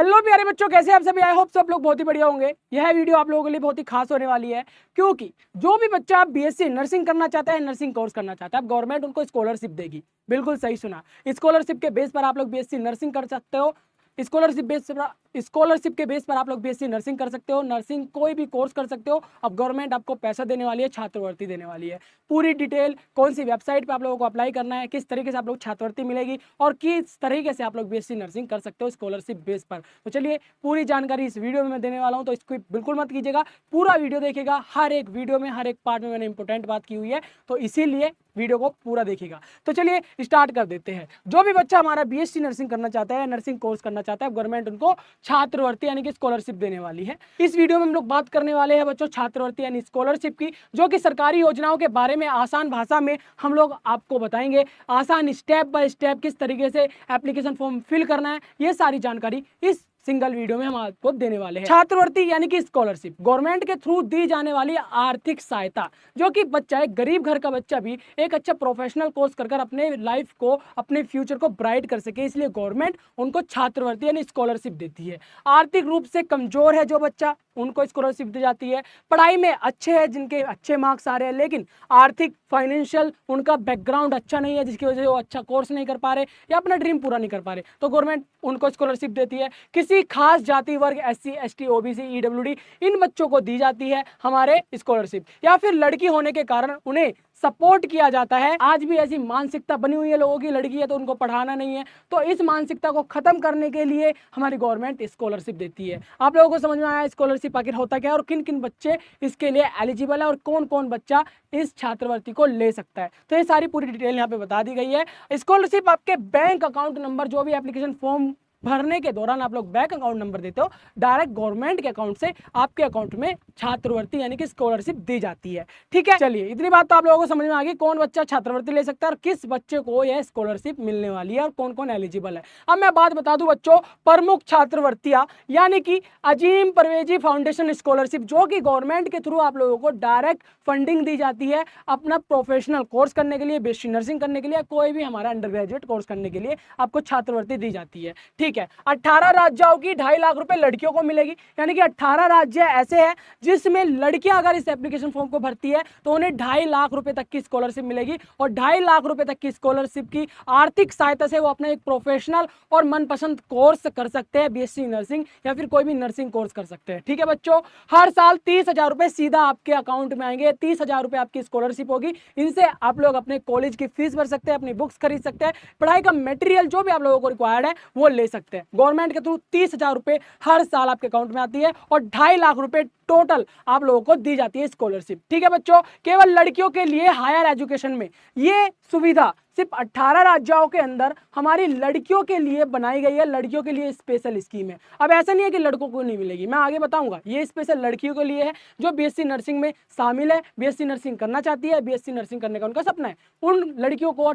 Hello प्यारे बच्चों, कैसे आप सभी? आई होप सब लोग बहुत ही बढ़िया होंगे। यह वीडियो आप लोगों के लिए बहुत ही खास होने वाली है, क्योंकि जो भी बच्चा बीएससी नर्सिंग करना चाहता है, नर्सिंग कोर्स करना चाहता है, अब गवर्नमेंट उनको स्कॉलरशिप देगी। बिल्कुल सही सुना, स्कॉलरशिप के बेस पर आप लोग बीएससी नर्सिंग कर सकते हो। स्कॉलरशिप के बेस पर आप लोग बीएससी नर्सिंग कर सकते हो, नर्सिंग कोई भी कोर्स कर सकते हो। अब गवर्नमेंट आपको पैसा देने वाली है, छात्रवृत्ति देने वाली है। पूरी डिटेल, कौन सी वेबसाइट पे आप लोगों को अप्लाई करना है, किस तरीके से आप लोग छात्रवृत्ति मिलेगी और किस तरीके से आप लोग बीएससी नर्सिंग कर सकते हो स्कॉलरशिप बेस पर। तो चलिए, पूरी जानकारी इस वीडियो में मैं देने वाला हूं, तो इसको बिल्कुल मत कीजिएगा, पूरा वीडियो देखिएगा। हर एक वीडियो में, हर एक पार्ट में मैंने इंपॉर्टेंट बात की हुई है, तो इसीलिए वीडियो को पूरा देखिएगा। तो चलिए स्टार्ट कर देते हैं। जो भी बच्चा हमारा बीएससी नर्सिंग करना चाहता है, नर्सिंग कोर्स करना चाहता है, गवर्नमेंट उनको छात्रवृत्ति यानी कि स्कॉलरशिप देने वाली है। इस वीडियो में हम लोग बात करने वाले हैं बच्चों छात्रवृत्ति यानी स्कॉलरशिप की, जो कि सरकारी योजनाओं के बारे में आसान भाषा में हम लोग आपको बताएंगे। आसान स्टेप बाय स्टेप किस तरीके से एप्लीकेशन फॉर्म फिल करना है, ये सारी जानकारी इस सिंगल वीडियो में हम आपको देने वाले हैं। छात्रवृत्ति यानी कि स्कॉलरशिप, गवर्नमेंट के थ्रू दी जाने वाली आर्थिक सहायता, जो कि बच्चा, एक गरीब घर का बच्चा भी एक अच्छा प्रोफेशनल कोर्स कर अपने लाइफ को, अपने फ्यूचर को ब्राइट कर सके, इसलिए गवर्नमेंट उनको छात्रवृत्ति यानी स्कॉलरशिप देती है। आर्थिक रूप से कमजोर है जो बच्चा, उनको स्कॉलरशिप दी जाती है। पढ़ाई में अच्छे हैं, जिनके अच्छे मार्क्स आ रहे हैं, लेकिन आर्थिक फाइनेंशियल उनका बैकग्राउंड अच्छा नहीं है, जिसकी वजह से वो अच्छा कोर्स नहीं कर पा रहे या अपना ड्रीम पूरा नहीं कर पा रहे, तो गवर्नमेंट उनको स्कॉलरशिप देती है। किसी खास जाति वर्ग, एससी, एसटी, ओबीसी, ईडब्ल्यूडी, इन बच्चों को दी जाती है हमारे स्कॉलरशिप। या फिर लड़की होने के कारण उन्हें सपोर्ट किया जाता है। आज भी ऐसी मानसिकता बनी हुई है लोगों की, लड़की है तो उनको पढ़ाना नहीं है, तो इस मानसिकता को खत्म करने के लिए हमारी गवर्नमेंट स्कॉलरशिप देती है। आप लोगों को समझ में आया स्कॉलरशिप आखिर होता क्या है और किन किन बच्चे इसके लिए एलिजिबल है और कौन कौन बच्चा इस छात्रवृत्ति को ले सकता है? तो ये सारी पूरी डिटेल यहाँ पे बता दी गई है। स्कॉलरशिप आपके बैंक अकाउंट नंबर, जो भी एप्लीकेशन फॉर्म भरने के दौरान आप लोग बैंक अकाउंट नंबर देते हो, डायरेक्ट गवर्नमेंट के अकाउंट से आपके अकाउंट में छात्रवृत्ति यानी कि स्कॉलरशिप दी जाती है। ठीक है, चलिए इतनी बात तो आप लोगों को समझ में आ गई, कौन बच्चा छात्रवृत्ति ले सकता है और किस बच्चे को यह स्कॉलरशिप मिलने वाली है और कौन कौन एलिजिबल है। अब मैं बात बता दूं बच्चों, प्रमुख छात्रवृत्तियां यानी कि अजीम परवेजी फाउंडेशन स्कॉलरशिप, जो कि गवर्नमेंट के थ्रू आप लोगों को डायरेक्ट फंडिंग दी जाती है अपना प्रोफेशनल कोर्स करने के लिए, बीएससी नर्सिंग करने के लिए, कोई भी हमारा अंडर ग्रेजुएट कोर्स करने के लिए आपको छात्रवृत्ति दी जाती है। ठीक है, 18 राज्यों की 2.5 लाख रुपए लड़कियों को मिलेगी, यानी कि 18 राज्य ऐसे हैं जिसमें लड़कियां अगर इस एप्लीकेशन फॉर्म को भरती है तो उन्हें 2.5 लाख रुपए तक की स्कॉलरशिप मिलेगी। और 2.5 लाख रुपए तक की स्कॉलरशिप की आर्थिक सहायता से वो अपना एक प्रोफेशनल और मनपसंद कोर्स कर सकते हैं, बीएससी नर्सिंग या फिर कोई भी नर्सिंग कोर्स कर सकते हैं। ठीक है बच्चों, हर साल 30,000 रुपए सीधा आपके अकाउंट में आएंगे। 30,000 रुपए आपकी स्कॉलरशिप होगी, इनसे आप लोग अपने कॉलेज की फीस भर सकते हैं, अपनी बुक्स खरीद सकते हैं, पढ़ाई का मटेरियल जो भी आप लोगों को रिक्वायर्ड है वो ले सकते हैं। गवर्नमेंट के थ्रू 30,000 रुपए हर साल आपके अकाउंट में आती है और 2.5 लाख रुपए टोटल आप लोगों को दी जाती है स्कॉलरशिप। ठीक है बच्चों, केवल लड़कियों के लिए हायर एजुकेशन में ये सुविधा सिर्फ 18 राज्यों के अंदर हमारी लड़कियों के लिए बनाई गई है, लड़कियों के लिए स्पेशल स्कीम है। अब ऐसा नहीं है कि लड़कों को नहीं मिलेगी, मैं आगे बताऊंगा। ये स्पेशल लड़कियों के लिए है जो बीएससी नर्सिंग में शामिल है, बीएससी नर्सिंग करना चाहती है, बीएससी नर्सिंग करने का उनका सपना है। उन लड़कियों को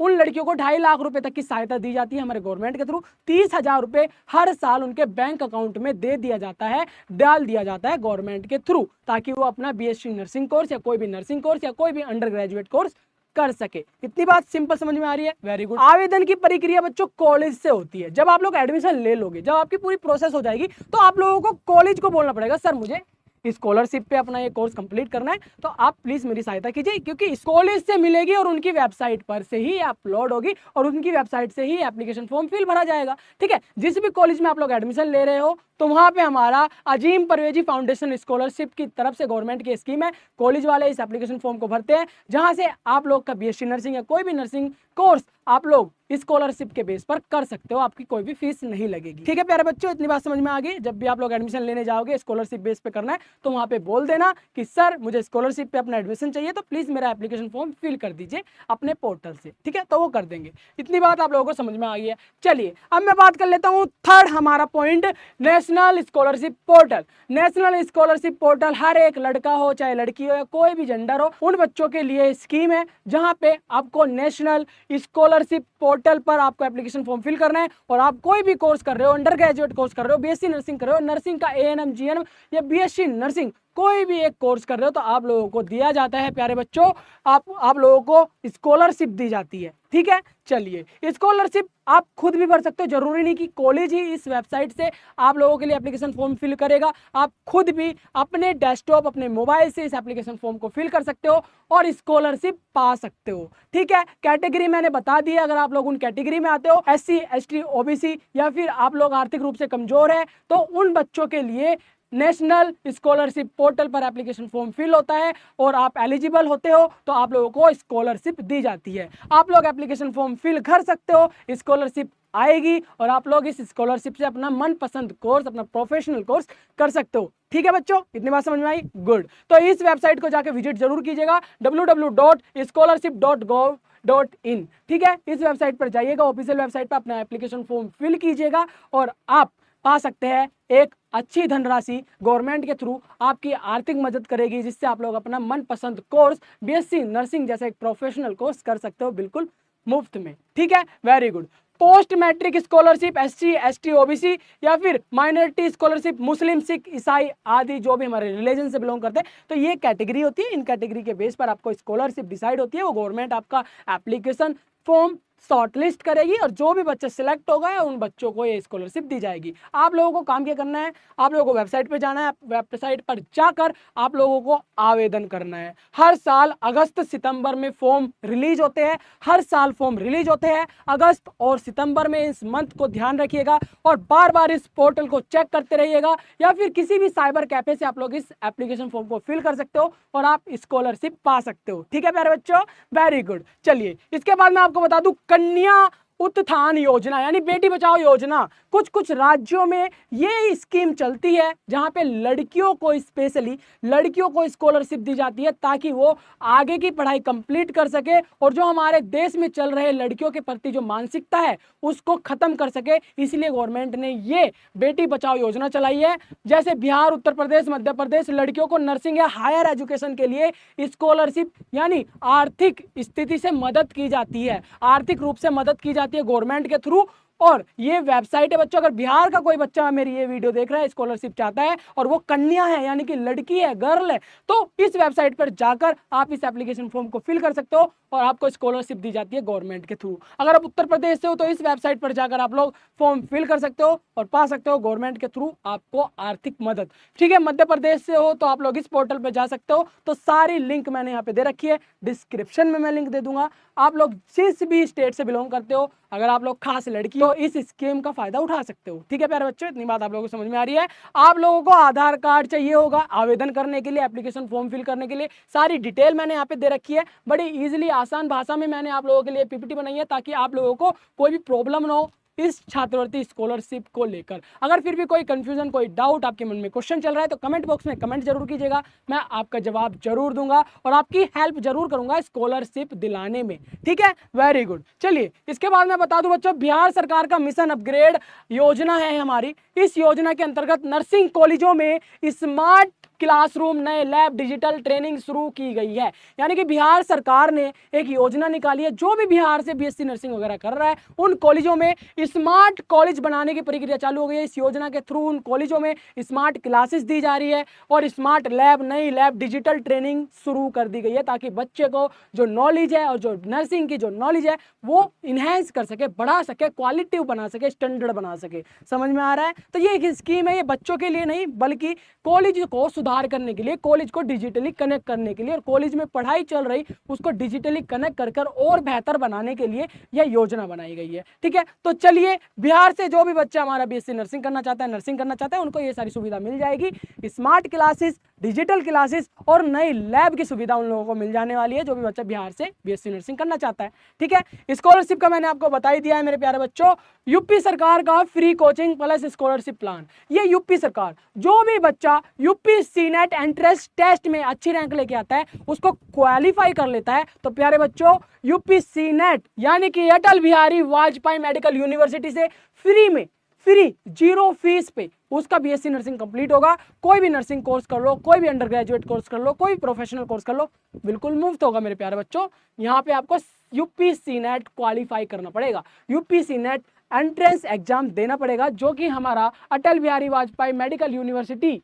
2.5 लाख रुपए तक की सहायता दी जाती है हमारे गवर्नमेंट के थ्रू। 30,000 रुपए हर साल उनके बैंक अकाउंट में दे दिया जाता है, डाल दिया जाता है गवर्नमेंट के थ्रू, ताकि वो अपना बीएससी नर्सिंग कोर्स या कोई भी नर्सिंग कोर्स या कोई भी अंडर ग्रेजुएट कोर्स कर सके। इतनी बात सिंपल समझ में आ रही है? Very good. आवेदन की प्रक्रिया बच्चों कॉलेज से होती है। जब आप लोग एडमिशन ले लोगे, जब आपकी पूरी प्रोसेस हो जाएगी, तो आप लोगों को कॉलेज को बोलना पड़ेगा, सर मुझे स्कॉलरशिप पे अपना ये कोर्स कंप्लीट करना है, तो आप प्लीज मेरी सहायता कीजिए, क्योंकि इस कॉलेज से मिलेगी और उनकी वेबसाइट पर से ही अपलोड होगी और उनकी वेबसाइट से ही एप्लीकेशन फॉर्म फिल भरा जाएगा। ठीक है, जिस भी कॉलेज में आप लोग एडमिशन ले रहे हो, तो वहां पे हमारा अजीम परवेजी फाउंडेशन स्कॉलरशिप की तरफ से गवर्नमेंट की स्कीम है। कॉलेज वाले इस एप्लीकेशन फॉर्म को भरते हैं, जहां से आप लोग का बीएससी नर्सिंग या कोई भी नर्सिंग कोर्स आप लोग स्कॉलरशिप के बेस पर कर सकते हो, आपकी कोई भी फीस नहीं लगेगी। ठीक है प्यारे बच्चों, इतनी बात समझ में आ गई। जब भी आप लोग एडमिशन लेने जाओगे, स्कॉलरशिप बेस पे करना है, तो वहां पे बोल देना कि सर मुझे स्कॉलरशिप पे अपना एडमिशन चाहिए, तो प्लीज मेरा एप्लीकेशन फॉर्म फिल कर दीजिए अपने पोर्टल से। ठीक है, तो वो कर देंगे। इतनी बात आप लोगों को समझ में आ गई है। चलिए अब मैं बात कर लेता हूँ थर्ड हमारा point, national scholarship portal. National scholarship portal हर एक लड़का हो चाहे लड़की हो या कोई भी जेंडर हो, उन बच्चों के लिए स्कीम है जहां पे आपको नेशनल स्कॉलरशिप पोर्टल पर आपको एप्लीकेशन फॉर्म फिल करना है। और आप कोई भी कोर्स कर रहे हो, अंडर ग्रेजुएट कोर्स कर रहे हो, बीएससी नर्सिंग कर रहे हो, नर्सिंग का एएनएम जीएनएम या बीएससी नर्सिंग कोई भी एक कोर्स कर रहे हो, तो आप लोगों को दिया जाता है प्यारे बच्चों, आप लोगों को स्कॉलरशिप दी जाती है। ठीक है। चलिए, स्कॉलरशिप आप खुद भी भर सकते हो, जरूरी नहीं कि कॉलेज ही इस वेबसाइट से आप लोगों के लिए एप्लीकेशन फॉर्म फिल करेगा। आप खुद भी अपने डेस्कटॉप, अपने मोबाइल से इस एप्लीकेशन फॉर्म को फिल कर सकते हो और स्कॉलरशिप पा सकते हो। ठीक है, कैटेगरी मैंने बता दी। अगर आप लोग उन कैटेगरी में आते हो, SC ST OBC, या फिर आप लोग आर्थिक रूप से कमजोर है, तो उन बच्चों के लिए नेशनल स्कॉलरशिप पोर्टल पर एप्लीकेशन फॉर्म फिल होता है और आप एलिजिबल होते हो तो आप लोगों को स्कॉलरशिप दी जाती है। आप लोग एप्लीकेशन फॉर्म फिल कर सकते हो, स्कॉलरशिप आएगी और आप लोग इस स्कॉलरशिप से अपना मनपसंद कोर्स, अपना प्रोफेशनल कोर्स कर सकते हो। ठीक है बच्चों, इतनी बात समझ में आई? गुड। तो इस वेबसाइट को जाकर विजिट जरूर कीजिएगा, www.scholarship.gov.in। ठीक है, इस वेबसाइट पर जाइएगा, ऑफिशियल वेबसाइट पर अपना एप्लीकेशन फॉर्म फिल कीजिएगा और आप पा सकते हैं एक अच्छी धनराशि। गवर्नमेंट के थ्रू आपकी आर्थिक मदद करेगी, जिससे आप लोग अपना मनपसंद कोर्स BSc नर्सिंग जैसा एक प्रोफेशनल कोर्स कर सकते हो बिल्कुल मुफ्त में। ठीक है, very good. Post matric scholarship SC ST OBC या फिर माइनॉरिटी स्कॉलरशिप, मुस्लिम, सिख, ईसाई आदि जो भी हमारे रिलीजन से बिलोंग करते हैं, तो ये कैटेगरी होती है। इन कैटेगरी के बेस पर आपको स्कॉलरशिप डिसाइड होती है। वो गवर्नमेंट आपका एप्लीकेशन फॉर्म शॉर्टलिस्ट करेगी और जो भी बच्चा सिलेक्ट होगा उन बच्चों को ये स्कॉलरशिप दी जाएगी। आप लोगों को काम क्या करना है, आप लोगों को वेबसाइट पे जाना है, वेबसाइट पर जाकर आप लोगों को आवेदन करना है। हर साल अगस्त सितंबर में फॉर्म रिलीज होते हैं, हर साल फॉर्म रिलीज होते हैं अगस्त और सितंबर में। इस मंथ को ध्यान रखिएगा और बार बार इस पोर्टल को चेक करते रहिएगा, या फिर किसी भी साइबर कैफे से आप लोग इस एप्लीकेशन फॉर्म को फिल कर सकते हो और आप स्कॉलरशिप पा सकते हो। ठीक है प्यारे बच्चों, वेरी गुड। चलिए, इसके बाद मैं आपको बता दूं, कन्या उत्थान योजना यानी बेटी बचाओ योजना, कुछ कुछ राज्यों में ये स्कीम चलती है जहां पे लड़कियों को, स्पेशली लड़कियों को स्कॉलरशिप दी जाती है ताकि वो आगे की पढ़ाई कंप्लीट कर सके और जो हमारे देश में चल रहे लड़कियों के प्रति जो मानसिकता है उसको खत्म कर सके। इसलिए गवर्नमेंट ने ये बेटी बचाओ योजना चलाई है। जैसे बिहार, उत्तर प्रदेश, मध्य प्रदेश, लड़कियों को नर्सिंग या हायर एजुकेशन के लिए स्कॉलरशिप यानी आर्थिक स्थिति से मदद की जाती है, आर्थिक रूप से मदद की जाती है गवर्नमेंट के थ्रू। और ये वेबसाइट है बच्चों, अगर बिहार का कोई बच्चा मेरी ये वीडियो देख रहा है, स्कॉलरशिप चाहता है और वो कन्या है यानी कि लड़की है, गर्ल है, तो इस वेबसाइट पर जाकर आप इस एप्लीकेशन फॉर्म को फिल कर सकते हो और आपको स्कॉलरशिप दी जाती है गवर्नमेंट के थ्रू। अगर आप उत्तर प्रदेश से हो तो इस वेबसाइट पर जाकर आप लोग फॉर्म फिल कर सकते हो और पा सकते हो गवर्नमेंट के थ्रू आपको आर्थिक मदद। ठीक है, मध्य प्रदेश से हो तो आप लोग इस पोर्टल पर जा सकते हो। तो सारी लिंक मैंने यहाँ पे दे रखी है, डिस्क्रिप्शन में मैं लिंक दे दूंगा। आप लोग जिस भी स्टेट से बिलोंग करते हो, अगर आप लोग खास लड़की हो, इस स्कीम का फायदा उठा सकते हो। ठीक है प्यारे बच्चों, इतनी बात आप लोगों को समझ में आ रही है? आप लोगों को आधार कार्ड चाहिए होगा आवेदन करने के लिए, एप्लीकेशन फॉर्म फिल करने के लिए। सारी डिटेल मैंने यहाँ पे दे रखी है, बड़ी इजीली आसान भाषा में मैंने आप लोगों के लिए PPT बनाई है ताकि आप लोगों को कोई भी प्रॉब्लम ना हो इस छात्रवृत्ति स्कॉलरशिप को लेकर। अगर फिर भी कोई कंफ्यूजन, कोई डाउट आपके मन में, क्वेश्चन चल रहा है, तो कमेंट बॉक्स में कमेंट जरूर कीजिएगा, मैं आपका जवाब जरूर दूंगा और आपकी हेल्प जरूर करूंगा स्कॉलरशिप दिलाने में। ठीक है, वेरी गुड। चलिए, इसके बाद मैं बता दूं बच्चों, बिहार सरकार का मिशन अपग्रेड योजना है हमारी। इस योजना के अंतर्गत नर्सिंग कॉलेजों में स्मार्ट क्लासरूम, नए लैब, डिजिटल ट्रेनिंग शुरू की गई है। यानी कि बिहार सरकार ने एक योजना निकाली है, जो भी बिहार से BSc नर्सिंग वगैरह कर रहा है उन कॉलेजों में स्मार्ट कॉलेज बनाने की प्रक्रिया चालू हो गई है। इस योजना के थ्रू उन कॉलेजों में स्मार्ट क्लासेस दी जा रही है और स्मार्ट लैब, नई लैब, डिजिटल ट्रेनिंग शुरू कर दी गई है ताकि बच्चे को जो नॉलेज है और जो नर्सिंग की जो नॉलेज है वो इनहेंस कर सके, बढ़ा सके, क्वालिटी बना सके, स्टैंडर्ड बना सके। समझ में आ रहा है? तो ये एक स्कीम है, ये बच्चों के लिए नहीं बल्कि कॉलेज को सुधार करने के लिए, कॉलेज को डिजिटली कनेक्ट करने के लिए और कॉलेज में पढ़ाई चल रही उसको डिजिटली कनेक्ट कर और बेहतर बनाने के लिए यह योजना बनाई गई है। ठीक है, तो चलिए, बिहार से जो भी बच्चा हमारा BSc नर्सिंग करना चाहता है, नर्सिंग करना चाहता है, उनको ये सारी सुविधा मिल जाएगी। स्मार्ट क्लासेस, डिजिटल क्लासेस और नई लैब की सुविधा उन लोगों को मिल जाने वाली है जो भी बच्चा बिहार से BSc नर्सिंग करना चाहता है। ठीक है, स्कॉलरशिप का मैंने आपको बता ही दिया है मेरे प्यारे बच्चों। यूपी सरकार का free coaching plus scholarship plan, ये यूपी सरकार, जो भी बच्चा यूपी सीनेट एंट्रेंस टेस्ट में अच्छी रैंक लेके आता है, उसको क्वालिफाई कर लेता है, तो प्यारे बच्चों यूपी सीनेट यानी कि अटल बिहारी वाजपेयी मेडिकल यूनिवर्सिटी से फ्री में, फ्री, जीरो फीस पे उसका BSc नर्सिंग कंप्लीट होगा। कोई भी नर्सिंग कोर्स कर लो, कोई भी अंडर ग्रेजुएट कोर्स कर लो, कोई प्रोफेशनल कोर्स कर लो, बिल्कुल मुफ्त होगा मेरे प्यारे बच्चों। यहाँ पे आपको यूपी सीनेट क्वालिफाई करना पड़ेगा, यूपी सीनेट एंट्रेंस एग्जाम देना पड़ेगा, जो कि हमारा Atal Bihari Vajpayee medical university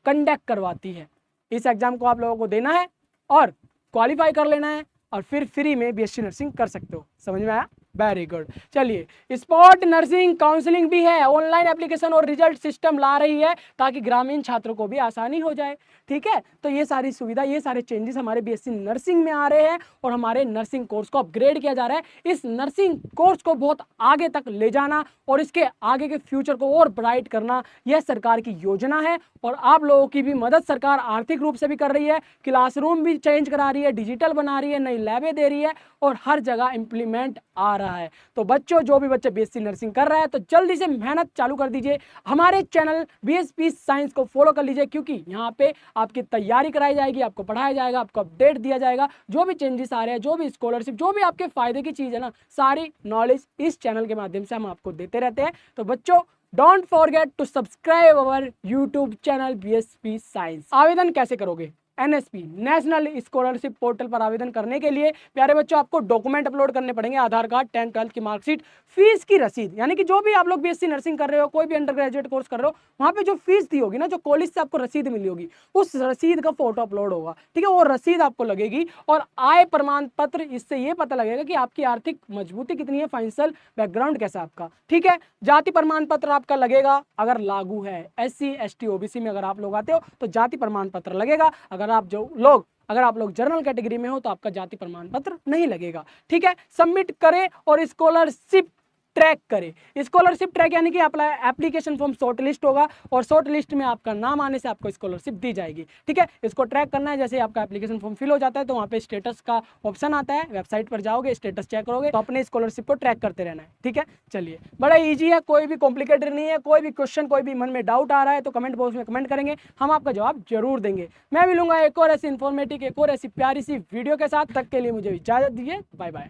conduct करवाती है। इस एग्जाम को आप लोगों को देना है और क्वालिफाई कर लेना है और फिर फ्री में बीएससी नर्सिंग कर सकते हो। समझ में आया? Very good. चलिए, स्पॉट नर्सिंग काउंसलिंग भी है, ऑनलाइन एप्लीकेशन और रिजल्ट सिस्टम ला रही है ताकि ग्रामीण छात्रों को भी आसानी हो जाए। ठीक है, तो ये सारी सुविधा, ये सारे चेंजेस हमारे बीएससी नर्सिंग में आ रहे हैं और हमारे नर्सिंग कोर्स को अपग्रेड किया जा रहा है। इस नर्सिंग कोर्स को बहुत आगे तक ले जाना और इसके आगे के फ्यूचर को और ब्राइट करना, यह सरकार की योजना है। और आप लोगों की भी मदद सरकार आर्थिक रूप से भी कर रही है, क्लासरूम भी चेंज करा रही है, डिजिटल बना रही है, नई लैबें दे रही है और हर जगह इंप्लीमेंट आ रहा है। तो बच्चों, जो भी बच्चे बीएससी नर्सिंग कर रहे हैं तो जल्दी से मेहनत चालू कर दीजिए, हमारे चैनल बीएसपी साइंस को फॉलो कर लीजिए, क्योंकि यहाँ पे आपकी तैयारी कराई जाएगी, आपको पढ़ाया जाएगा, आपको अपडेट दिया जाएगा, जो भी चेंजेस आ रहे हैं, जो भी स्कॉलरशिप, जो भी आपके फायदे की चीज है ना, सारी नॉलेज इस चैनल के माध्यम से हम आपको देते रहते हैं। तो बच्चों, don't forget to subscribe our YouTube channel BSP science. आवेदन कैसे करोगे? एनएसपी नेशनल स्कॉलरशिप पोर्टल पर आवेदन करने के लिए प्यारे बच्चों आपको डॉक्यूमेंट अपलोड करने पड़ेंगे, आधार कार्ड, 10th 12th की मार्कशीट, फीस की रसीद, यानी कि जो भी आप लोग बीएससी नर्सिंग कर रहे हो, कोई भी अंडर ग्रेजुएट कोर्स कर रहे हो, वहां पे जो फीस दी होगी ना, जो कॉलेज से आपको रसीद मिली होगी, उस रसीद का फोटो अपलोड होगा। ठीक है, वो रसीद आपको लगेगी। और आय प्रमाण पत्र, इससे ये पता लगेगा कि आपकी आर्थिक मजबूती कितनी है, फाइनेंशियल बैकग्राउंड कैसा आपका। ठीक है, जाति प्रमाण पत्र आपका लगेगा अगर लागू है, SC ST OBC में अगर आप लोग आते हो तो जाति प्रमाण पत्र लगेगा। अगर आप लोग जनरल कैटेगरी में हो तो आपका जाति प्रमाण पत्र नहीं लगेगा। ठीक है, सबमिट करें और स्कॉलरशिप ट्रैक करें। स्कॉलरशिप ट्रैक यानी कि आपका एप्लीकेशन फॉर्म शॉर्ट लिस्ट होगा और शॉर्ट लिस्ट में आपका नाम आने से आपको स्कॉलरशिप दी जाएगी। ठीक है, इसको ट्रैक करना है। जैसे आपका एप्लीकेशन फॉर्म फिल हो जाता है तो वहाँ पे स्टेटस का ऑप्शन आता है, वेबसाइट पर जाओगे, स्टेटस चेक करोगे तो अपने स्कॉलरशिप को ट्रैक करते रहना है। ठीक है, चलिए, बड़ा ईजी है, कोई भी कॉम्प्लिकेटेड नहीं है। कोई भी क्वेश्चन, कोई भी मन में डाउट आ रहा है तो कमेंट बॉक्स में कमेंट करेंगे, हम आपका जवाब जरूर देंगे। मैं मिलूंगा एक और ऐसी इन्फॉर्मेटिव, एक और ऐसी प्यारी सी वीडियो के साथ। तक के लिए मुझे इजाजत दीजिए, बाय बाय।